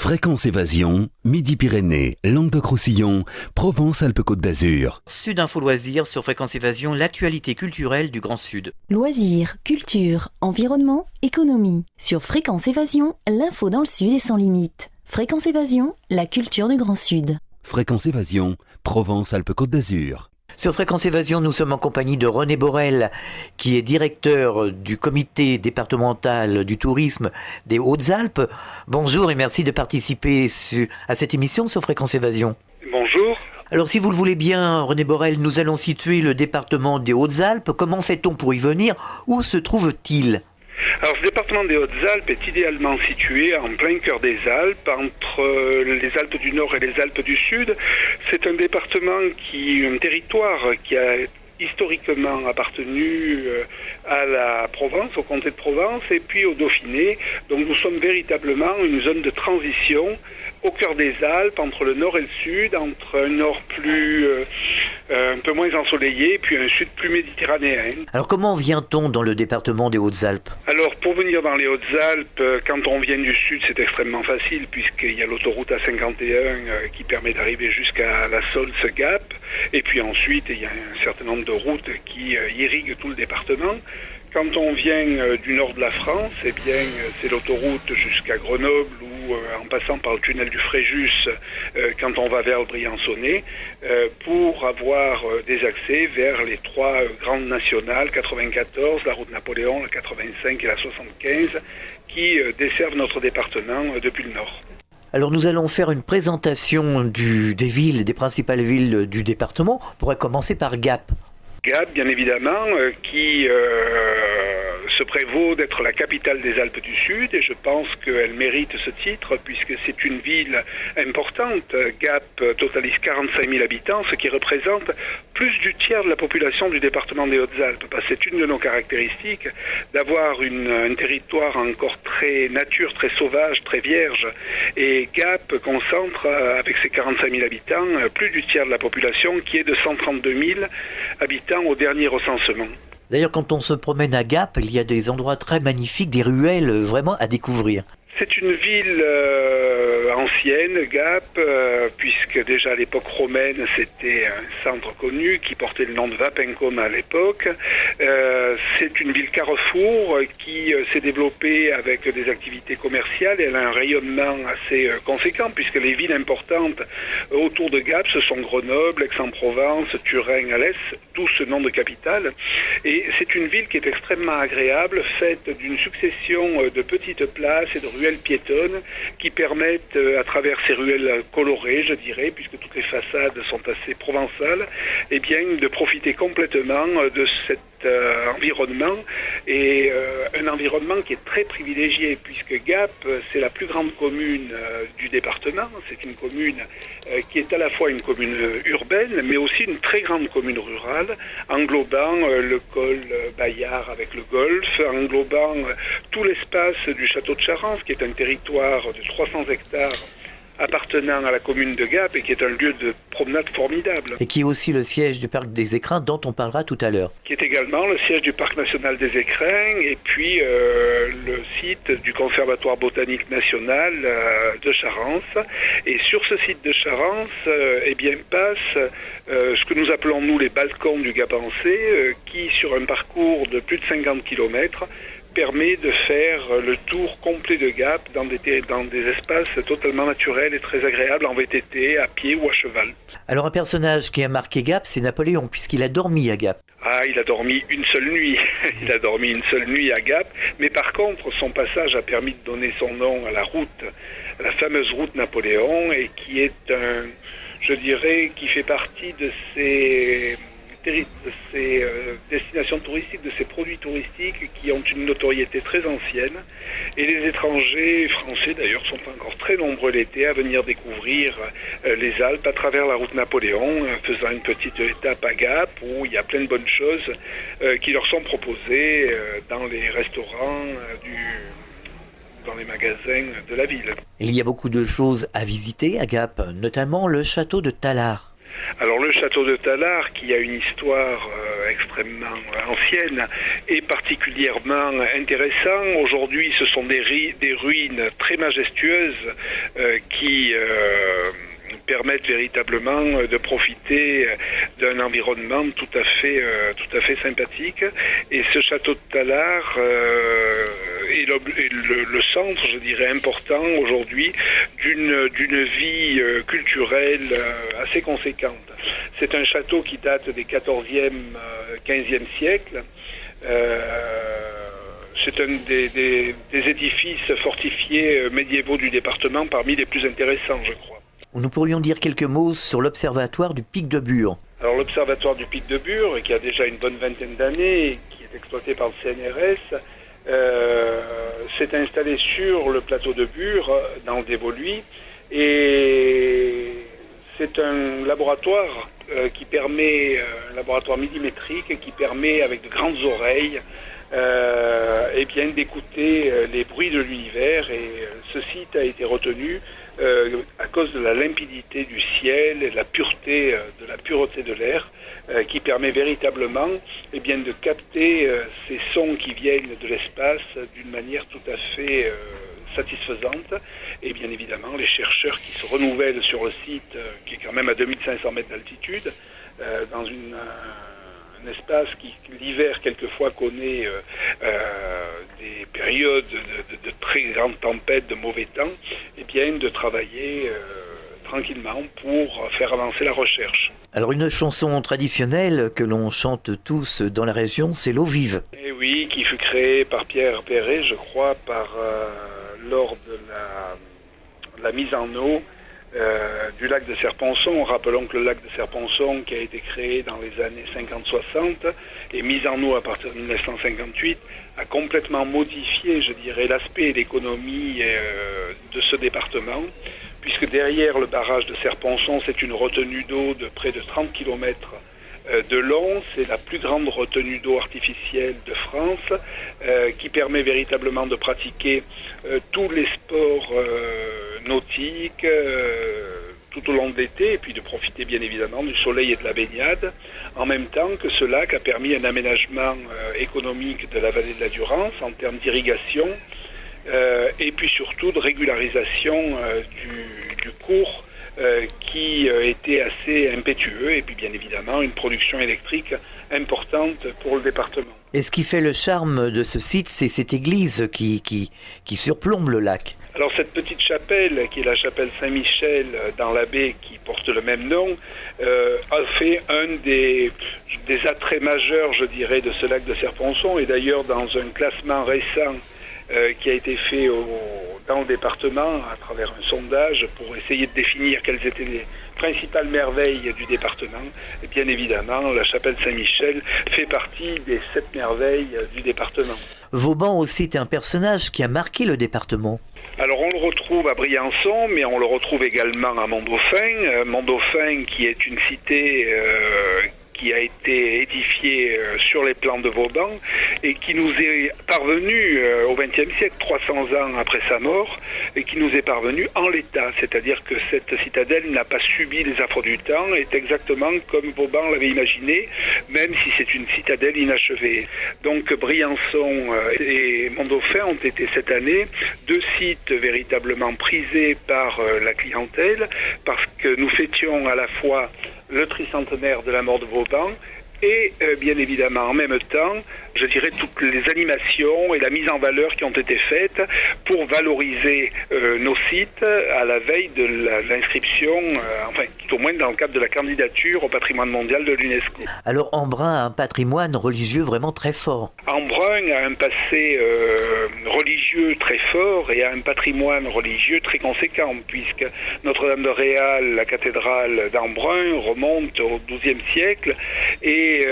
Fréquence Évasion, Midi-Pyrénées, Languedoc-Roussillon, Provence-Alpes-Côte d'Azur. Sud Info Loisirs sur Fréquence Évasion, l'actualité culturelle du Grand Sud. Loisirs, culture, environnement, économie. Sur Fréquence Évasion, l'info dans le Sud est sans limite. Fréquence Évasion, la culture du Grand Sud. Fréquence Évasion, Provence-Alpes-Côte d'Azur. Sur Fréquence Évasion, nous sommes en compagnie de René Borel, qui est directeur du comité départemental du tourisme des Hautes-Alpes. Bonjour et merci de participer à cette émission sur Fréquence Évasion. Bonjour. Alors si vous le voulez bien, René Borel, nous allons situer le département des Hautes-Alpes. Comment fait-on pour y venir? Où se trouve-t-il? Alors ce département des Hautes-Alpes est idéalement situé en plein cœur des Alpes, entre les Alpes du Nord et les Alpes du Sud. C'est un département un territoire qui a historiquement appartenu à la Provence, au comté de Provence et puis au Dauphiné. Donc nous sommes véritablement une zone de transition au cœur des Alpes, entre le nord et le sud, entre un nord un peu moins ensoleillé, puis un sud plus méditerranéen. Alors comment vient-on dans le département des Hautes-Alpes? Alors pour venir dans les Hautes-Alpes, quand on vient du sud, c'est extrêmement facile, puisqu'il y a l'autoroute A51 qui permet d'arriver jusqu'à la Saulce-Gap, et puis ensuite il y a un certain nombre de routes qui irriguent tout le département. Quand on vient du nord de la France, eh bien, c'est l'autoroute jusqu'à Grenoble ou en passant par le tunnel du Fréjus quand on va vers le Briançonnais pour avoir des accès vers les trois grandes nationales, 94, la route Napoléon, la 85 et la 75, qui desservent notre département depuis le nord. Alors nous allons faire une présentation des principales villes du département. On pourrait commencer par Gap. Gap, bien évidemment, qui se prévaut d'être la capitale des Alpes du Sud, et je pense qu'elle mérite ce titre puisque c'est une ville importante. Gap totalise 45 000 habitants, ce qui représente plus du tiers de la population du département des Hautes-Alpes. Parce que c'est une de nos caractéristiques d'avoir un territoire encore très nature, très sauvage, très vierge. Et Gap concentre, avec ses 45 000 habitants, plus du tiers de la population qui est de 132 000 habitants au dernier recensement. D'ailleurs, quand on se promène à Gap, il y a des endroits très magnifiques, des ruelles vraiment à découvrir. C'est une ville ancienne, Gap, puisque déjà à l'époque romaine, c'était un centre connu qui portait le nom de Vapencum à l'époque. C'est une ville carrefour qui s'est développée avec des activités commerciales. Elle a un rayonnement assez conséquent, puisque les villes importantes autour de Gap, ce sont Grenoble, Aix-en-Provence, Turin, Alès, d'où ce nom de capitale. Et c'est une ville qui est extrêmement agréable, faite d'une succession de petites places et de ruelles piétonnes qui permettent, à travers ces ruelles colorées, je dirais, puisque toutes les façades sont assez provençales, eh bien, de profiter complètement de cet environnement, et un environnement qui est très privilégié, puisque Gap, c'est la plus grande commune du département. C'est une commune qui est à la fois une commune urbaine, mais aussi une très grande commune rurale, englobant le col Bayard avec le golfe, englobant tout l'espace du château de Charance, qui est un territoire de 300 hectares appartenant à la commune de Gap et qui est un lieu de promenade formidable. Et qui est aussi le siège du parc des Écrins dont on parlera tout à l'heure. Qui est également le siège du parc national des Écrins et puis le site du conservatoire botanique national de Charance. Et sur ce site de Charance, eh bien, passe ce que nous appelons nous les balcons du Gapençais, qui sur un parcours de plus de 50 km permet de faire le tour complet de Gap dans des espaces totalement naturels et très agréables en VTT, à pied ou à cheval. Alors un personnage qui a marqué Gap, c'est Napoléon, puisqu'il a dormi à Gap. Ah, il a dormi une seule nuit. Il a dormi une seule nuit à Gap, mais par contre, son passage a permis de donner son nom à la route, la fameuse route Napoléon, et qui est je dirais, qui fait partie de ces destinations touristiques, de ces produits touristiques qui ont une notoriété très ancienne. Et les étrangers, français d'ailleurs, sont encore très nombreux l'été à venir découvrir les Alpes à travers la route Napoléon, faisant une petite étape à Gap où il y a plein de bonnes choses qui leur sont proposées dans les restaurants dans les magasins de la ville. Il y a beaucoup de choses à visiter à Gap, notamment le château de Tallard. Alors le château de Tallard, qui a une histoire extrêmement ancienne et particulièrement intéressant, aujourd'hui ce sont des ruines très majestueuses qui permettent véritablement de profiter d'un environnement tout à fait sympathique. Et ce château de Tallard est le centre, je dirais, important aujourd'hui d'une vie culturelle assez conséquente. C'est un château qui date des 14e, 15e siècles. C'est un des édifices fortifiés médiévaux du département parmi les plus intéressants, je crois. Nous pourrions dire quelques mots sur l'observatoire du Pic de Bure. Alors l'observatoire du Pic de Bure, qui a déjà une bonne vingtaine d'années, qui est exploité par le CNRS, s'est installé sur le plateau de Bure, dans le Dévoluy, et c'est un laboratoire un laboratoire millimétrique qui permet, avec de grandes oreilles, d'écouter les bruits de l'univers. Et ce site a été retenu à cause de la limpidité du ciel et de la pureté de l'air, qui permet véritablement de capter ces sons qui viennent de l'espace d'une manière tout à fait satisfaisante. Et bien évidemment, les chercheurs qui se renouvellent sur le site, qui est quand même à 2500 mètres d'altitude, dans un espace qui, l'hiver, quelquefois connaît des périodes de très grandes tempêtes, de mauvais temps, de travailler tranquillement pour faire avancer la recherche. Alors une chanson traditionnelle que l'on chante tous dans la région, c'est l'eau vive. Et oui, qui fut créée par Pierre Perret, je crois, lors de la mise en eau du lac de Serponçon. Rappelons que le lac de Serponçon, qui a été créé dans les années 50-60 et mis en eau à partir de 1958, a complètement modifié, je dirais, l'aspect et l'économie de ce département, puisque derrière le barrage de Serponçon, c'est une retenue d'eau de près de 30 km de long. C'est la plus grande retenue d'eau artificielle de France, qui permet véritablement de pratiquer tous les sports nautiques tout au long de l'été, et puis de profiter bien évidemment du soleil et de la baignade, en même temps que ce lac a permis un aménagement économique de la vallée de la Durance en termes d'irrigation, et puis surtout de régularisation du cours qui était assez impétueux, et puis bien évidemment une production électrique importante pour le département. Et ce qui fait le charme de ce site, c'est cette église qui surplombe le lac. Alors cette petite chapelle, qui est la chapelle Saint-Michel dans la baie qui porte le même nom, a fait un des attraits majeurs, je dirais, de ce lac de Serponçon. Et d'ailleurs, dans un classement récent qui a été fait dans le département à travers un sondage pour essayer de définir quelles étaient les principales merveilles du département, et bien évidemment, la chapelle Saint-Michel fait partie des 7 merveilles du département. Vauban aussi est un personnage qui a marqué le département. Alors on le retrouve à Briançon, mais on le retrouve également à Mont-Dauphin. Mont-Dauphin qui est une cité qui a été édifiée sur les plans de Vauban et qui nous est parvenue au XXe siècle, 300 ans après sa mort, et qui nous est parvenue en l'état. C'est-à-dire que cette citadelle n'a pas subi les affres du temps, est exactement comme Vauban l'avait imaginé, même si c'est une citadelle inachevée. Donc Briançon et Mont-Dauphin ont été cette année 2 sites véritablement prisés par la clientèle, parce que nous fêtions à la fois le tricentenaire de la mort de Vauban et bien évidemment en même temps, je dirais, toutes les animations et la mise en valeur qui ont été faites pour valoriser nos sites à la veille de l'inscription, tout au moins dans le cadre de la candidature au patrimoine mondial de l'UNESCO. Alors Embrun a un patrimoine religieux vraiment très fort. Embrun a un passé religieux très fort et a un patrimoine religieux très conséquent, puisque Notre-Dame de Réal, la cathédrale d'Embrun, remonte au XIIe siècle, et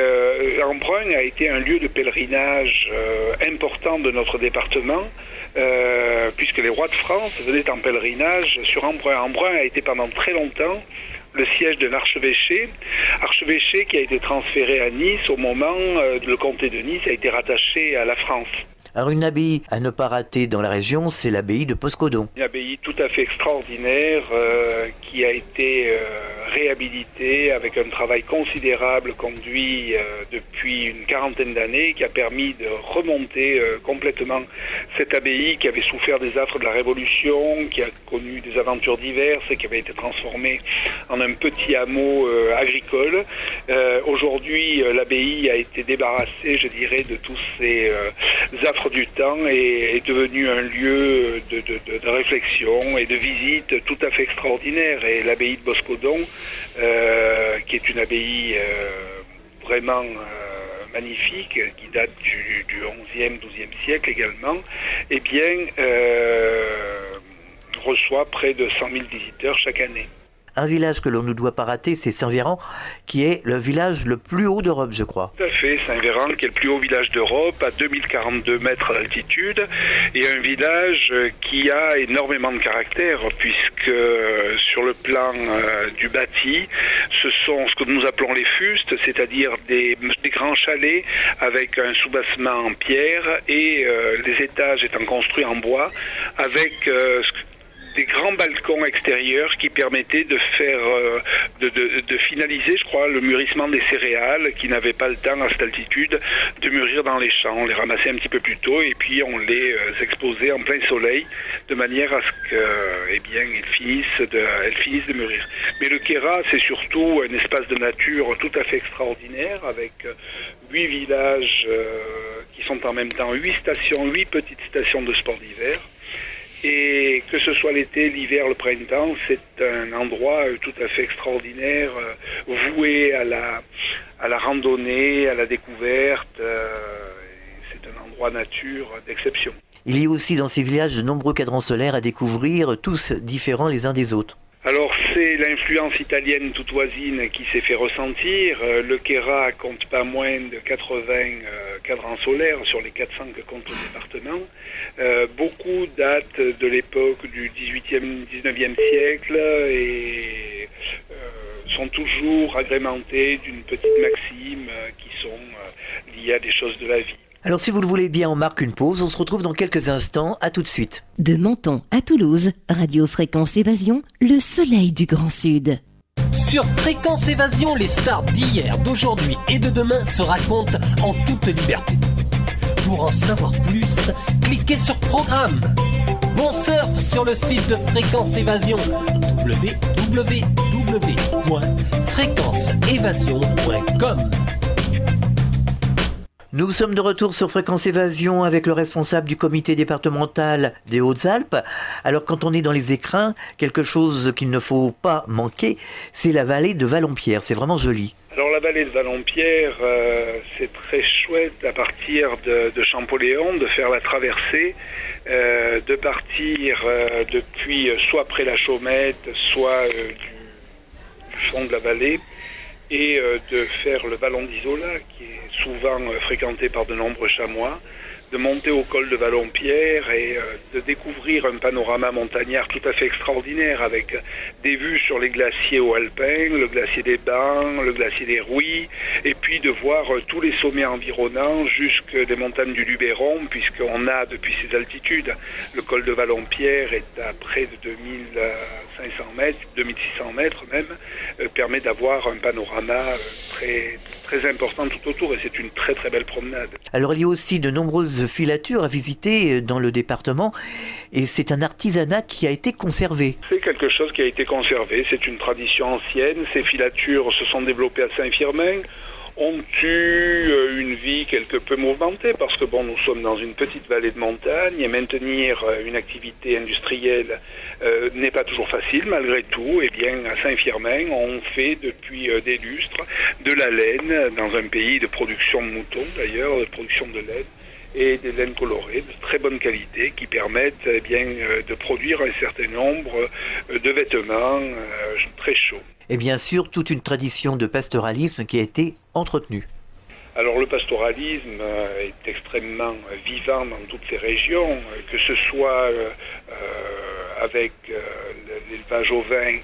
Embrun a été un lieu de pèlerinage important de notre département, puisque les rois de France venaient en pèlerinage sur Embrun. Embrun a été pendant très longtemps le siège de l'archevêché qui a été transféré à Nice au moment où le comté de Nice a été rattaché à la France. Alors une abbaye à ne pas rater dans la région, c'est l'abbaye de Poscodon. Une abbaye tout à fait extraordinaire qui a été réhabilité avec un travail considérable conduit depuis une quarantaine d'années qui a permis de remonter complètement cette abbaye qui avait souffert des affres de la Révolution, qui a connu des aventures diverses et qui avait été transformée en un petit hameau agricole. Aujourd'hui, l'abbaye a été débarrassée, je dirais, de tous ces affres du temps et est devenue un lieu de réflexion et de visite tout à fait extraordinaire. Et l'abbaye de Boscodon, qui est une abbaye vraiment magnifique, qui date du 11e, 12e siècle également, eh bien, reçoit près de 100 000 visiteurs chaque année. Un village que l'on ne doit pas rater, c'est Saint-Véran, qui est le village le plus haut d'Europe, je crois. Tout à fait, Saint-Véran, qui est le plus haut village d'Europe, à 2042 mètres d'altitude, et un village qui a énormément de caractère, puisque sur le plan du bâti, ce sont ce que nous appelons les fustes, c'est-à-dire des grands chalets avec un soubassement en pierre et les étages étant construits en bois, avec des grands balcons extérieurs qui permettaient de faire, de finaliser, je crois, le mûrissement des céréales qui n'avaient pas le temps à cette altitude de mûrir dans les champs. On les ramassait un petit peu plus tôt et puis on les exposait en plein soleil de manière à ce que, eh bien, elles finissent de mûrir. Mais le Queyras, c'est surtout un espace de nature tout à fait extraordinaire avec 8 villages qui sont en même temps 8 petites stations de sport d'hiver. Et que ce soit l'été, l'hiver, le printemps, c'est un endroit tout à fait extraordinaire, voué à la randonnée, à la découverte. C'est un endroit nature d'exception. Il y a aussi dans ces villages de nombreux cadrans solaires à découvrir, tous différents les uns des autres. Alors c'est l'influence italienne toute voisine qui s'est fait ressentir. Le Queyras compte pas moins de 80 cadrans solaires sur les 400 que compte le département. Beaucoup datent de l'époque du 18e, 19e siècle et sont toujours agrémentés d'une petite maxime qui sont liées à des choses de la vie. Alors si vous le voulez bien, on marque une pause, on se retrouve dans quelques instants, à tout de suite. De Menton à Toulouse, Radio Fréquence Évasion, le soleil du Grand Sud. Sur Fréquence Évasion, les stars d'hier, d'aujourd'hui et de demain se racontent en toute liberté. Pour en savoir plus, cliquez sur Programme. Bon surf sur le site de Fréquence Évasion, www.fréquenceévasion.com. Nous sommes de retour sur Fréquence Évasion avec le responsable du comité départemental des Hautes-Alpes. Alors quand on est dans les écrins, quelque chose qu'il ne faut pas manquer, c'est la vallée de Valompierre. C'est vraiment joli. Alors la vallée de Valompierre, c'est très chouette à partir de Champolléon, de faire la traversée, de partir depuis soit près la Chaumette, soit du fond de la vallée, et de faire le vallon d'Isola, qui est souvent fréquenté par de nombreux chamois, de monter au col de Valompierre et de découvrir un panorama montagnard tout à fait extraordinaire avec des vues sur les glaciers hauts alpins, le glacier des Bains, le glacier des Rouys, et puis de voir tous les sommets environnants jusque des montagnes du Luberon, puisqu'on a depuis ces altitudes, le col de Valompierre est à près de 2500 mètres, 2600 mètres même, permet d'avoir un panorama très, très important tout autour, et c'est une très très belle promenade. Alors il y a aussi de nombreuses filatures à visiter dans le département, et c'est un artisanat qui a été conservé. C'est quelque chose qui a été conservé, c'est une tradition ancienne. Ces filatures se sont développées à Saint-Firmin, ont eu une vie quelque peu mouvementée parce que nous sommes dans une petite vallée de montagne et maintenir une activité industrielle n'est pas toujours facile. Malgré tout, eh bien, à Saint-Firmin, on fait depuis des lustres de la laine dans un pays de production de moutons d'ailleurs, de production de laine, et des laines colorées de très bonne qualité qui permettent de produire un certain nombre de vêtements très chauds. Et bien sûr, toute une tradition de pastoralisme qui a été entretenue. Alors le pastoralisme est extrêmement vivant dans toutes ces régions, que ce soit avec l'élevage au vin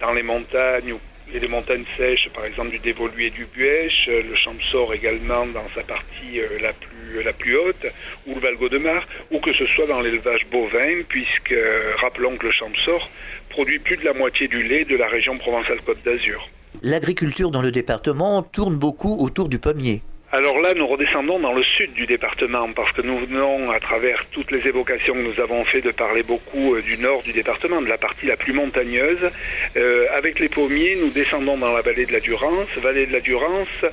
dans les montagnes et les montagnes sèches, par exemple du Dévolu et du Buèche, le Champsaur également dans sa partie la plus haute, ou le Val-Gaudemar, ou que ce soit dans l'élevage bovin, puisque rappelons que le Champsaur produit plus de la moitié du lait de la région Provence-Alpes-Côte d'Azur. L'agriculture dans le département tourne beaucoup autour du pommier. Alors là, nous redescendons dans le sud du département parce que nous venons, à travers toutes les évocations que nous avons fait, de parler beaucoup du nord du département, de la partie la plus montagneuse. Avec les pommiers, nous descendons dans la vallée de la Durance. Vallée de la Durance,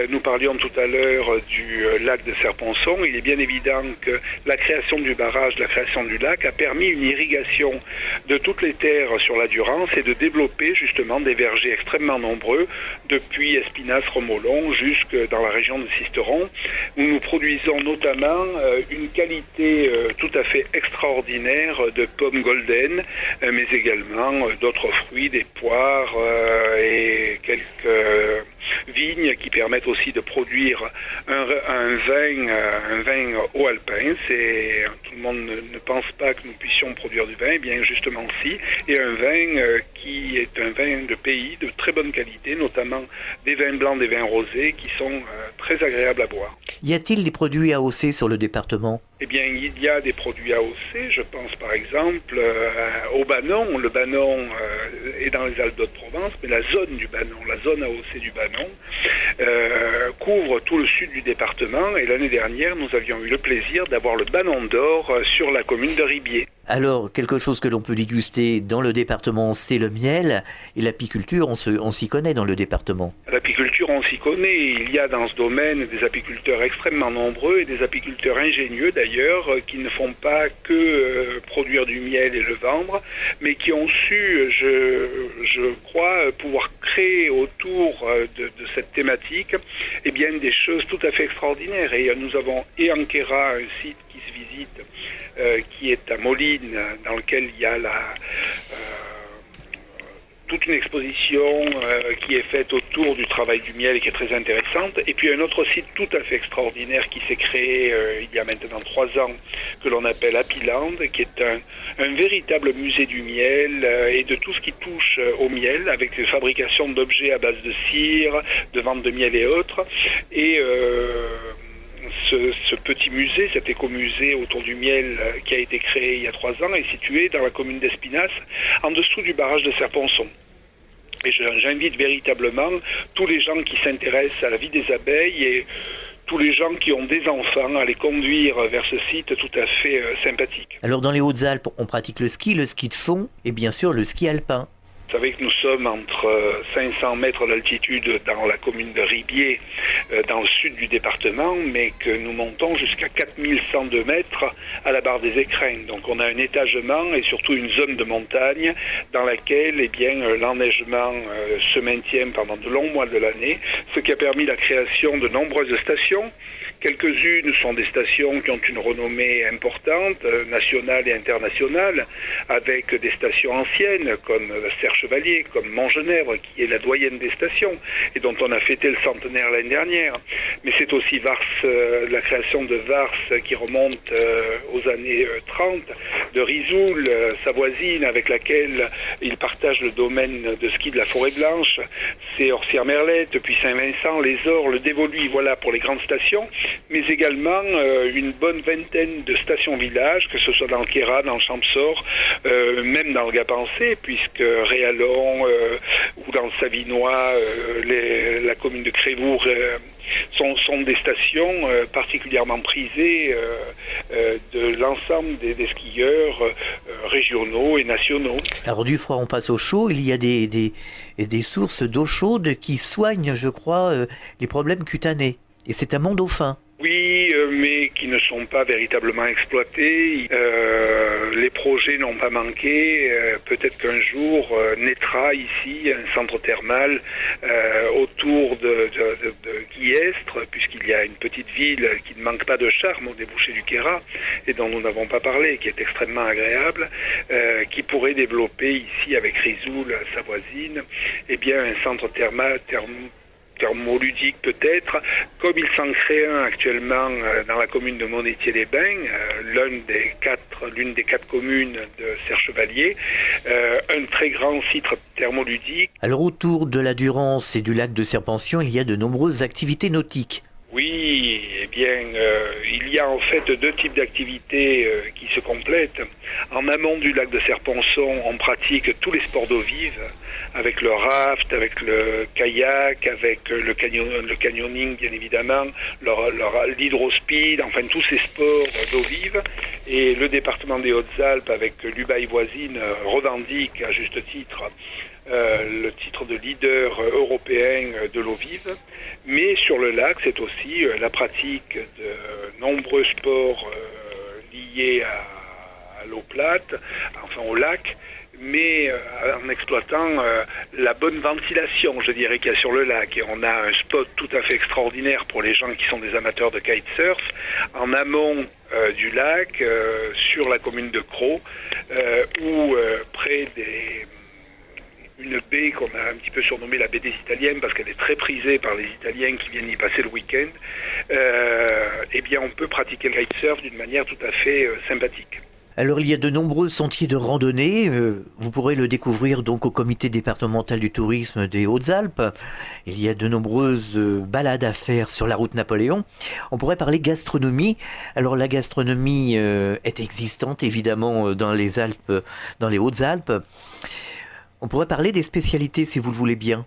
nous parlions tout à l'heure du lac de Serponçon. Il est bien évident que la création du barrage, la création du lac a permis une irrigation de toutes les terres sur la Durance et de développer justement des vergers extrêmement nombreux depuis Espinasse-Remolon jusque dans la région de Sisteron, où nous produisons notamment une qualité tout à fait extraordinaire de pommes golden, mais également d'autres fruits, des poires et quelques vignes qui permettent aussi de produire un vin haut alpin. Tout le monde ne pense pas que nous puissions produire du vin, eh bien justement si, et un vin qui est un vin de pays de très bonne qualité, notamment des vins blancs, des vins rosés qui sont très agréables à boire. Y a-t-il des produits AOC sur le département ? Eh bien, il y a des produits AOC. Je pense par exemple au Banon. Le Banon est dans les Alpes d'Haute-Provence, mais la zone du Banon, la zone AOC du Banon, couvre tout le sud du département. Et l'année dernière, nous avions eu le plaisir d'avoir le Banon d'or sur la commune de Ribier. Alors, quelque chose que l'on peut déguster dans le département, c'est le miel. Et l'apiculture, on s'y connaît dans le département. L'apiculture, on s'y connaît. Il y a dans ce domaine des apiculteurs extrêmement nombreux et des apiculteurs ingénieux d'ailleurs, qui ne font pas que produire du miel et le vendre, mais qui ont su, je crois, pouvoir créer autour de cette thématique eh bien, des choses tout à fait extraordinaires. Et nous avons Anquera, un site qui se visite, qui est à Moline, dans lequel il y a toute une exposition qui est faite autour du travail du miel et qui est très intéressante. Et puis un autre site tout à fait extraordinaire qui s'est créé il y a maintenant 3 ans, que l'on appelle Apiland, qui est un véritable musée du miel et de tout ce qui touche au miel, avec les fabrications d'objets à base de cire, de vente de miel et autres. Et ce petit musée, cet écomusée autour du miel qui a été créé il y a 3 ans, est situé dans la commune d'Espinasse, en dessous du barrage de Serponçon. Et j'invite véritablement tous les gens qui s'intéressent à la vie des abeilles et tous les gens qui ont des enfants à les conduire vers ce site tout à fait sympathique. Alors dans les Hautes-Alpes, on pratique le ski de fond et bien sûr le ski alpin. Vous savez que nous sommes entre 500 mètres d'altitude dans la commune de Ribier, dans le sud du département, mais que nous montons jusqu'à 4102 mètres à la barre des Écrins. Donc on a un étagement et surtout une zone de montagne dans laquelle eh bien, l'enneigement se maintient pendant de longs mois de l'année, ce qui a permis la création de nombreuses stations. Quelques-unes sont des stations qui ont une renommée importante, nationale et internationale, avec des stations anciennes comme Serre-Chevalier, comme Montgenèvre, qui est la doyenne des stations et dont on a fêté le centenaire l'année dernière. Mais c'est aussi Vars, la création de Vars qui remonte aux années 30, de Risoul, sa voisine avec laquelle il partage le domaine de ski de la Forêt Blanche. C'est Orsières-Merlette, puis Saint-Vincent, les Ors, le Dévolu, voilà pour les grandes stations. Mais également une bonne vingtaine de stations-villages, que ce soit dans le Queyras, dans le Champsaur, même dans le Gapençais, puisque Réalon ou dans le Savinois, la commune de Crévoux sont des stations particulièrement prisées de l'ensemble des skieurs régionaux et nationaux. Alors du froid on passe au chaud, il y a des sources d'eau chaude qui soignent, je crois, les problèmes cutanés. Et c'est un monde au fin. Oui, mais qui ne sont pas véritablement exploités. Les projets n'ont pas manqué. Peut-être qu'un jour naîtra ici un centre thermal autour de Guillestre, puisqu'il y a une petite ville qui ne manque pas de charme au débouché du Queyras et dont nous n'avons pas parlé, qui est extrêmement agréable, qui pourrait développer ici avec Risoul, sa voisine, eh bien un centre thermoludique peut-être, comme il s'en crée un actuellement dans la commune de Monétier-les-Bains, l'une des 4 communes de Serre-Chevalier, un très grand site thermoludique. Alors autour de la Durance et du lac de Serpension, il y a de nombreuses activités nautiques. Oui, eh bien, il y a en fait deux types d'activités qui se complètent. En amont du lac de Serponçon, on pratique tous les sports d'eau vive, avec le raft, avec le kayak, avec le canyoning bien évidemment, l'hydrospeed, enfin tous ces sports d'eau vive. Et le département des Hautes-Alpes, avec l'UBAI voisine, revendique à juste titre le titre de leader européen de l'eau vive. Mais sur le lac, c'est aussi la pratique de nombreux sports liés à l'eau plate, enfin au lac, mais en exploitant la bonne ventilation, je dirais, qu'il y a sur le lac. Et on a un spot tout à fait extraordinaire pour les gens qui sont des amateurs de kitesurf, en amont du lac, sur la commune de Crau, où près une baie qu'on a un petit peu surnommée la baie des Italiennes parce qu'elle est très prisée par les Italiens qui viennent y passer le week-end, eh bien on peut pratiquer le kitesurf d'une manière tout à fait sympathique. Alors il y a de nombreux sentiers de randonnée, vous pourrez le découvrir donc au comité départemental du tourisme des Hautes-Alpes. Il y a de nombreuses balades à faire sur la route Napoléon. On pourrait parler gastronomie. Alors la gastronomie est existante évidemment dans les Alpes, dans les Hautes-Alpes. On pourrait parler des spécialités si vous le voulez bien.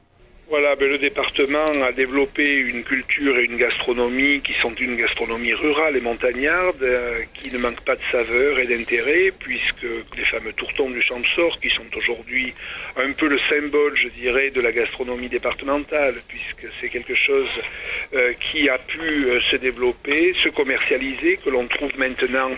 Voilà, le département a développé une culture et une gastronomie qui sont une gastronomie rurale et montagnarde, qui ne manque pas de saveur et d'intérêt, puisque les fameux tourtons du Champsaur, qui sont aujourd'hui un peu le symbole, je dirais, de la gastronomie départementale, puisque c'est quelque chose qui a pu se développer, se commercialiser, que l'on trouve maintenant,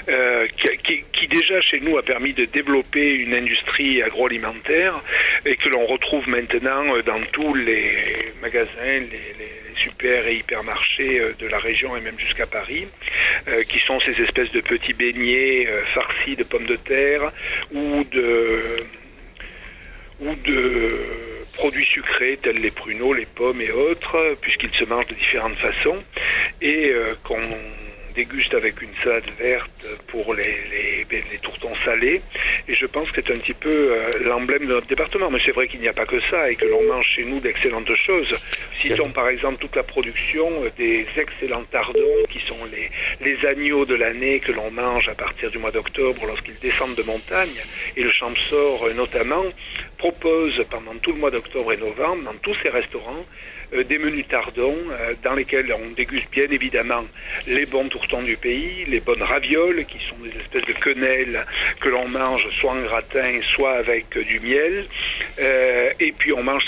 qui déjà chez nous a permis de développer une industrie agroalimentaire, et que l'on retrouve maintenant dans tous les magasins, les super et hypermarchés de la région et même jusqu'à Paris, qui sont ces espèces de petits beignets farcis de pommes de terre ou de produits sucrés tels les pruneaux, les pommes et autres, puisqu'ils se mangent de différentes façons, et qu'on déguste avec une salade verte pour les tourtons salés. Et je pense que c'est un petit peu l'emblème de notre département. Mais c'est vrai qu'il n'y a pas que ça et que l'on mange chez nous d'excellentes choses. Citons par exemple toute la production des excellents tardons qui sont les agneaux de l'année que l'on mange à partir du mois d'octobre lorsqu'ils descendent de montagne. Et le Champsaur notamment propose pendant tout le mois d'octobre et novembre dans tous ces restaurants des menus tardons dans lesquels on déguste bien évidemment les bons tourtons du pays, les bonnes ravioles qui sont des espèces de quenelles que l'on mange soit en gratin, soit avec du miel, et puis on mange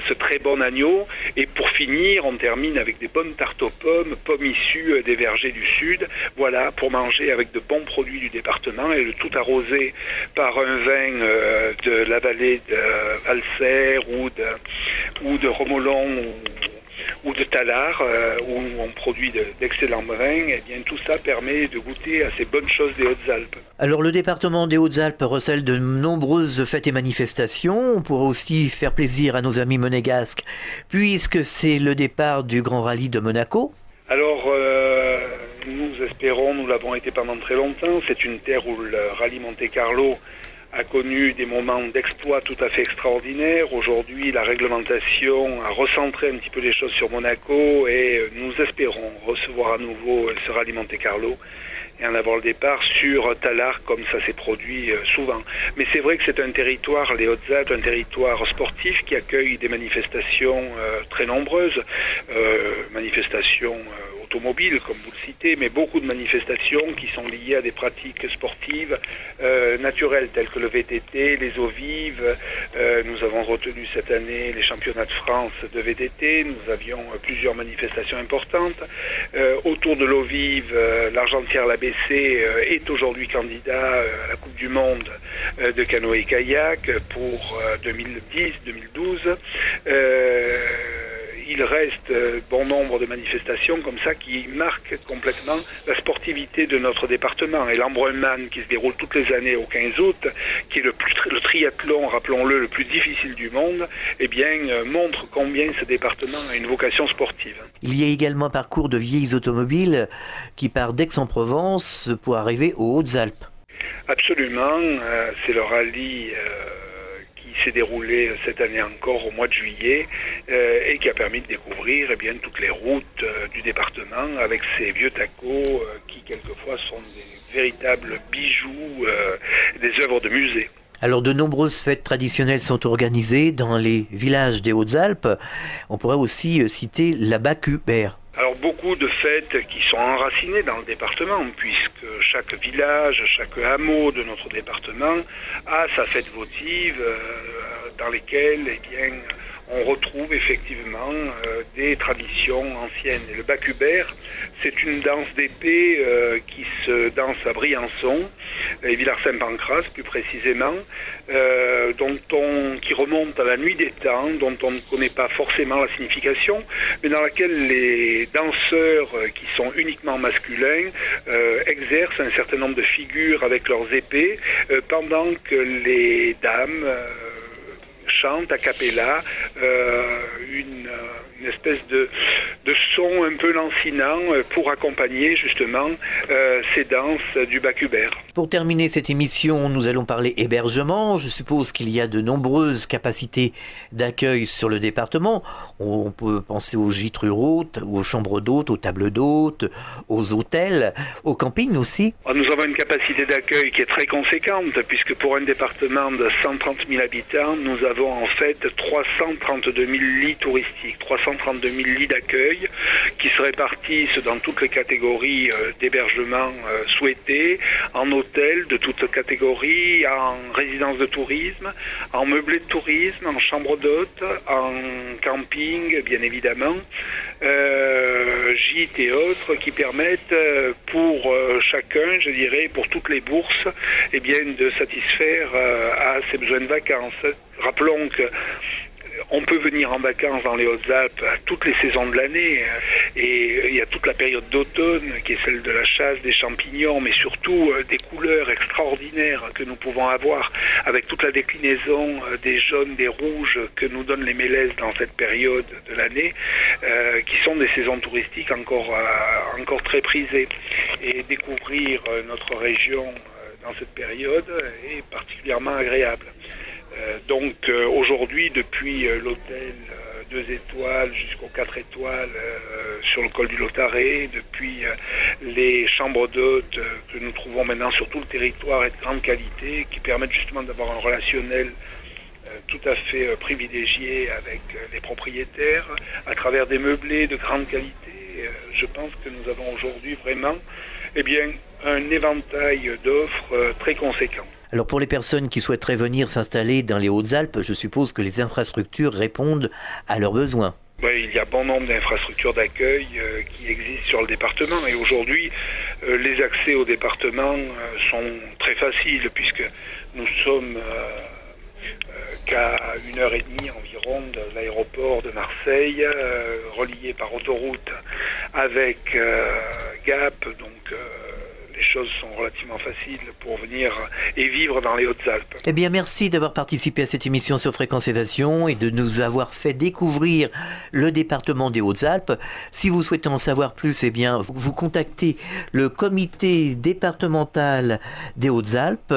ce très bon agneau, et pour finir on termine avec des bonnes tartes aux pommes issues des vergers du sud, voilà, pour manger avec de bons produits du département, et le tout arrosé par un vin de la vallée de Valserres ou de Romolon ou de Tallard, où on produit d'excellents vins. Et bien tout ça permet de goûter à ces bonnes choses des Hautes-Alpes. Alors le département des Hautes-Alpes recèle de nombreuses fêtes et manifestations. On pourra aussi faire plaisir à nos amis monégasques, puisque c'est le départ du Grand Rallye de Monaco. Alors nous espérons, nous l'avons été pendant très longtemps, c'est une terre où le rallye Monte-Carlo a connu des moments d'exploit tout à fait extraordinaires. Aujourd'hui, la réglementation a recentré un petit peu les choses sur Monaco et nous espérons recevoir à nouveau ce rallye Monte-Carlo et en avoir le départ sur Tallard comme ça s'est produit souvent. Mais c'est vrai que c'est un territoire, les Hautes-Alpes, un territoire sportif qui accueille des manifestations très nombreuses, manifestations automobiles, comme vous le citez, mais beaucoup de manifestations qui sont liées à des pratiques sportives naturelles, telles que le VTT, les eaux vives. Nous avons retenu cette année les championnats de France de VTT. Nous avions plusieurs manifestations importantes. Autour de l'eau vive, l'Argentière-l'ABC est aujourd'hui candidat à la Coupe du Monde de canoë-kayak pour 2010-2012. Il reste bon nombre de manifestations comme ça qui marquent complètement la sportivité de notre département. Et l'Embrunman qui se déroule toutes les années au 15 août, qui est le triathlon, rappelons-le, le plus difficile du monde, eh bien, montre combien ce département a une vocation sportive. Il y a également un parcours de vieilles automobiles qui part d'Aix-en-Provence pour arriver aux Hautes-Alpes. Absolument, c'est le rallye s'est déroulé cette année encore au mois de juillet et qui a permis de découvrir toutes les routes du département avec ces vieux tacos qui quelquefois sont des véritables bijoux, des œuvres de musée. Alors de nombreuses fêtes traditionnelles sont organisées dans les villages des Hautes-Alpes. On pourrait aussi citer la Bacuber. Alors beaucoup de fêtes qui sont enracinées dans le département, puisque chaque village, chaque hameau de notre département a sa fête votive dans lesquelles on retrouve effectivement des traditions anciennes. Et le Bacuber, c'est une danse d'épée qui se danse à Briançon, et Villars-Saint-Pancras plus précisément, qui remonte à la nuit des temps, dont on ne connaît pas forcément la signification, mais dans laquelle les danseurs qui sont uniquement masculins exercent un certain nombre de figures avec leurs épées, pendant que les dames chantent a cappella une espèce de son un peu lancinant pour accompagner justement ces danses du Bacuber. Pour terminer cette émission, nous allons parler hébergement. Je suppose qu'il y a de nombreuses capacités d'accueil sur le département. On peut penser aux gîtes ruraux, aux chambres d'hôtes, aux tables d'hôtes, aux hôtels, aux campings aussi. Nous avons une capacité d'accueil qui est très conséquente, puisque pour un département de 130 000 habitants, nous avons en fait 332 000 lits touristiques, 332 000 lits d'accueil qui se répartissent dans toutes les catégories d'hébergement souhaitées, en hôtel de toutes catégories, en résidence de tourisme, en meublé de tourisme, en chambre d'hôtes, en camping bien évidemment, gîtes et autres qui permettent pour chacun, je dirais, pour toutes les bourses, de satisfaire à ses besoins de vacances. Rappelons que on peut venir en vacances dans les Hautes-Alpes à toutes les saisons de l'année et il y a toute la période d'automne qui est celle de la chasse des champignons, mais surtout des couleurs extraordinaires que nous pouvons avoir avec toute la déclinaison des jaunes, des rouges que nous donnent les mélèzes dans cette période de l'année, qui sont des saisons touristiques encore très prisées. Et découvrir notre région dans cette période est particulièrement agréable. Aujourd'hui, depuis l'hôtel 2 étoiles jusqu'aux 4 étoiles sur le col du Lautaret, depuis les chambres d'hôtes que nous trouvons maintenant sur tout le territoire et de grande qualité, qui permettent justement d'avoir un relationnel tout à fait privilégié avec les propriétaires, à travers des meublés de grande qualité. Je pense que nous avons aujourd'hui vraiment un éventail d'offres très conséquent. Alors pour les personnes qui souhaiteraient venir s'installer dans les Hautes-Alpes, je suppose que les infrastructures répondent à leurs besoins. Oui, il y a bon nombre d'infrastructures d'accueil qui existent sur le département et aujourd'hui les accès au département sont très faciles puisque nous sommes qu'à 1h30 environ de l'aéroport de Marseille, relié par autoroute avec Gap, les choses sont relativement faciles pour venir et vivre dans les Hautes-Alpes. Eh bien, merci d'avoir participé à cette émission sur Fréquence Évasion et de nous avoir fait découvrir le département des Hautes-Alpes. Si vous souhaitez en savoir plus, vous contactez le comité départemental des Hautes-Alpes.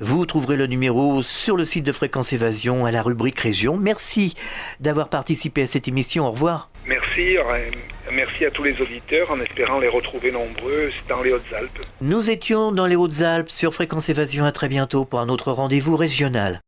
Vous trouverez le numéro sur le site de Fréquence Évasion à la rubrique Région. Merci d'avoir participé à cette émission. Au revoir. Merci à tous les auditeurs en espérant les retrouver nombreux dans les Hautes-Alpes. Nous étions dans les Hautes-Alpes sur Fréquence Évasion. À très bientôt pour un autre rendez-vous régional.